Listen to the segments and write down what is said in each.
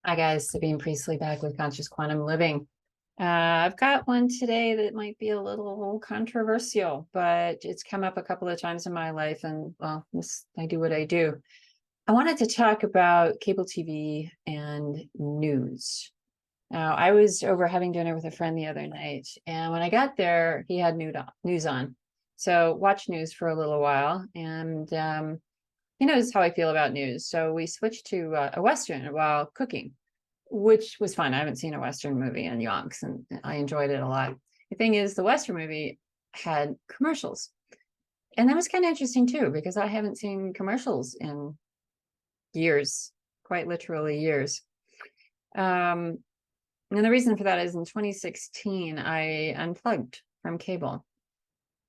Hi guys, Sabine Priestley back with Conscious Quantum Living. I've got one today that might be a little controversial, but it's come up a couple of times in my life, and well, I do what I do. I wanted to talk about cable TV and news. Now, I was over having dinner with a friend the other night, and when I got there, he had news on. So watch news for a little while, and he knows how I feel about news. So we switched to a Western while cooking, which was fun. I haven't seen a Western movie in yonks, and I enjoyed it a lot. The thing is, the Western movie had commercials. And that was kind of interesting too, because I haven't seen commercials in years, quite literally years. And the reason for that is in 2016, I unplugged from cable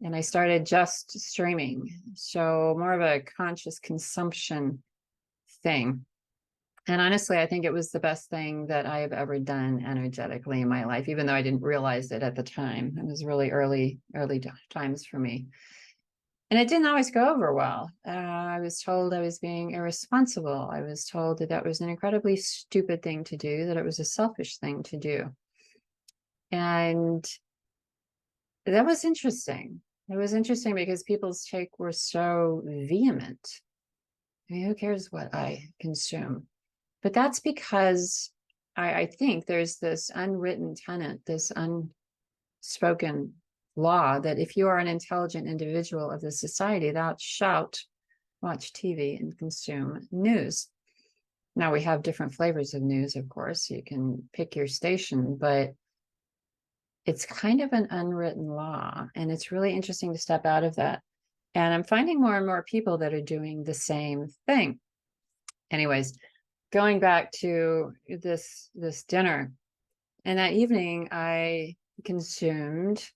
and I started just streaming. So more of a conscious consumption thing. And honestly, I think it was the best thing that I have ever done energetically in my life, even though I didn't realize it at the time. It was really early times for me. And it didn't always go over well. I was told I was being irresponsible. I was told that that was an incredibly stupid thing to do, that it was a selfish thing to do. And that was interesting. It was interesting because people's take were so vehement. I mean, who cares what I consume? But that's because I think there's this unwritten tenet, this unspoken law that if you are an intelligent individual of the society, thou shalt watch TV and consume news. Now, we have different flavors of news, of course. You can pick your station, but it's kind of an unwritten law. And it's really interesting to step out of that. And I'm finding more and more people that are doing the same thing. Anyways, going back to this dinner, and that evening I consumed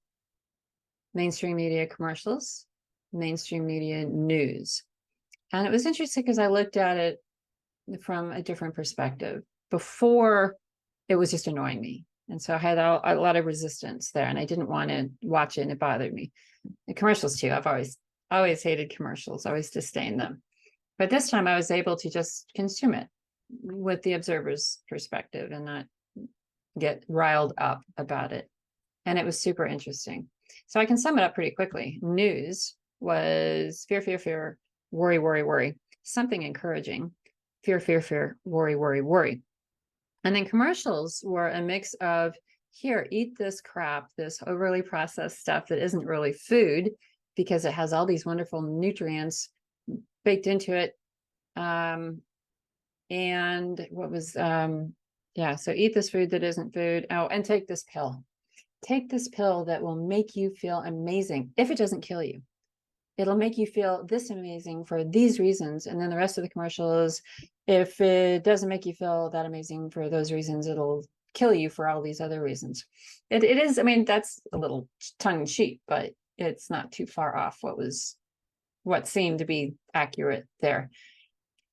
mainstream media commercials, mainstream media news. And it was interesting because I looked at it from a different perspective. Before, it was just annoying me. And so I had a lot of resistance there, and I didn't want to watch it, and it bothered me. The commercials too. I've always hated commercials, always disdained them. But this time I was able to just consume it with the observer's perspective and not get riled up about it. And it was super interesting. So I can sum it up pretty quickly. News was fear, fear, fear, worry, worry, worry, something encouraging, fear, fear, fear, worry, worry, worry. And then commercials were a mix of, here, eat this crap, this overly processed stuff that isn't really food because it has all these wonderful nutrients baked into it. And what was, so eat this food that isn't food. Oh, and take this pill. Take this pill that will make you feel amazing if it doesn't kill you. It'll make you feel this amazing for these reasons. And then the rest of the commercial is, if it doesn't make you feel that amazing for those reasons, it'll kill you for all these other reasons. It is, I mean, that's a little tongue in cheek, but it's not too far off what seemed to be accurate there.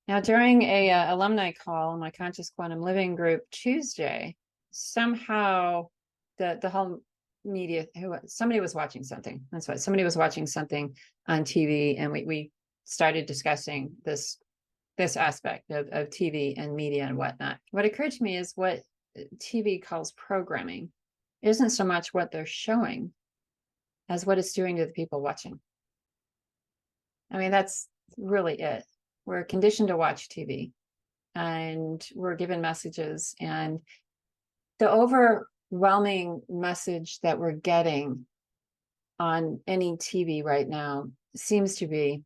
Now, during a alumni call in my Conscious Quantum Living group Tuesday, somehow the whole media, somebody was watching something. That's what somebody was watching something on TV, and we started discussing this aspect of TV and media and whatnot. What occurred to me is what TV calls programming isn't so much what they're showing as what it's doing to the people watching. I mean, that's really it. We're conditioned to watch TV and we're given messages, and the overwhelming message that we're getting on any TV right now seems to be,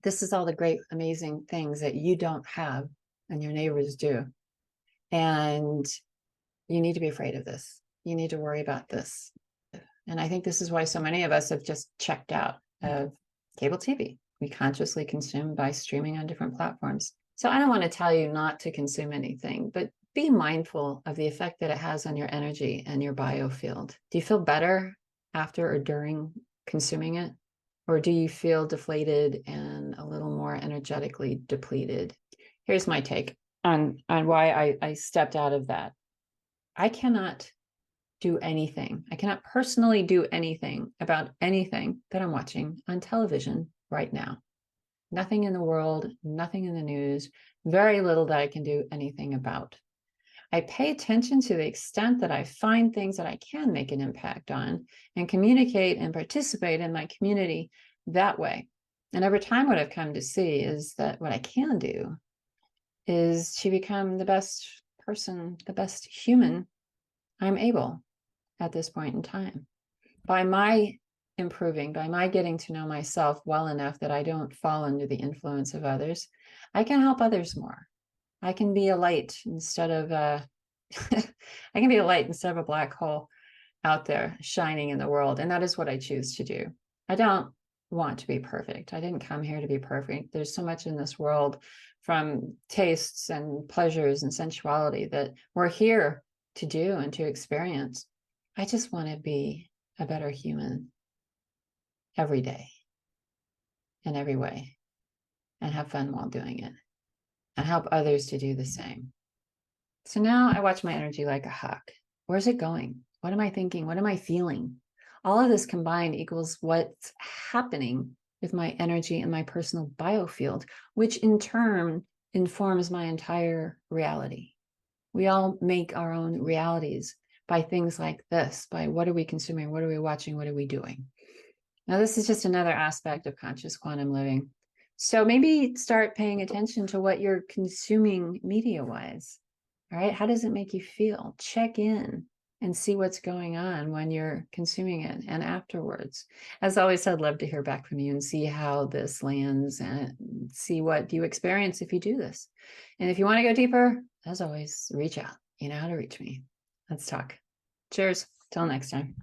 this is all the great, amazing things that you don't have and your neighbors do. And you need to be afraid of this. You need to worry about this. And I think this is why so many of us have just checked out of cable TV. We consciously consume by streaming on different platforms. So I don't want to tell you not to consume anything, but be mindful of the effect that it has on your energy and your biofield. Do you feel better after or during consuming it? Or do you feel deflated and a little more energetically depleted? Here's my take on why I stepped out of that. I cannot do anything. I cannot personally do anything about anything that I'm watching on television right now. Nothing in the world, nothing in the news, very little that I can do anything about. I pay attention to the extent that I find things that I can make an impact on and communicate and participate in my community that way. And over time, what I've come to see is that what I can do is to become the best person, the best human I'm able at this point in time. By my improving, by my getting to know myself well enough that I don't fall under the influence of others, I can help others more. I can be a light instead of I can be a light instead of a black hole out there shining in the world. And that is what I choose to do. I don't want to be perfect. I didn't come here to be perfect. There's so much in this world, from tastes and pleasures and sensuality, that we're here to do and to experience. I just want to be a better human every day in every way, and have fun while doing it, and help others to do the same. So now I watch my energy like a hawk. Where's it going? What am I thinking? What am I feeling? All of this combined equals what's happening with my energy and my personal biofield, which in turn informs my entire reality. We all make our own realities by things like this, by what are we consuming? What are we watching? What are we doing? Now, this is just another aspect of conscious quantum living. So maybe start paying attention to what you're consuming media-wise. All right, how does it make you feel? Check in and see what's going on when you're consuming it and afterwards. As always, I'd love to hear back from you and see how this lands and see what you experience if you do this. And if you want to go deeper, as always, reach out. You know how to reach me. Let's talk. Cheers. Till next time.